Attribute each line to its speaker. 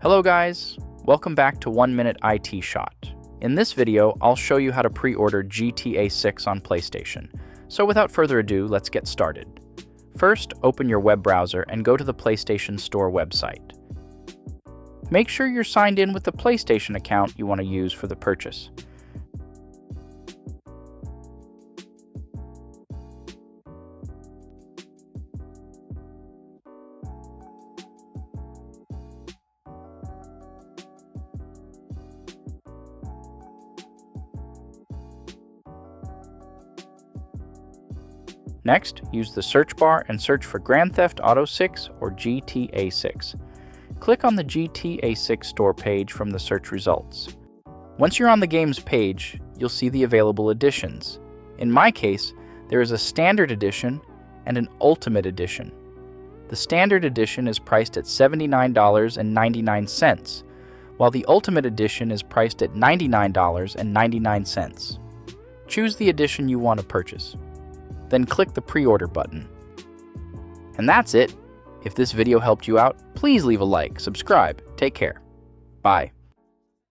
Speaker 1: Hello guys, welcome back to 1MinuteITShot. In this video, I'll show you how to pre-order GTA 6 on PlayStation. So without further ado, let's get started. First, open your web browser and go to the PlayStation Store website. Make sure you're signed in with the PlayStation account you want to use for the purchase. Next, use the search bar and search for Grand Theft Auto 6 or GTA 6. Click on the GTA 6 store page from the search results. Once you're on the game's page, you'll see the available editions. In my case, there is a Standard Edition and an Ultimate Edition. The Standard Edition is priced at $79.99, while the Ultimate Edition is priced at $99.99. Choose the edition you want to purchase. Then click the pre-order button. And that's it. If this video helped you out, please leave a like, subscribe. Take care. Bye.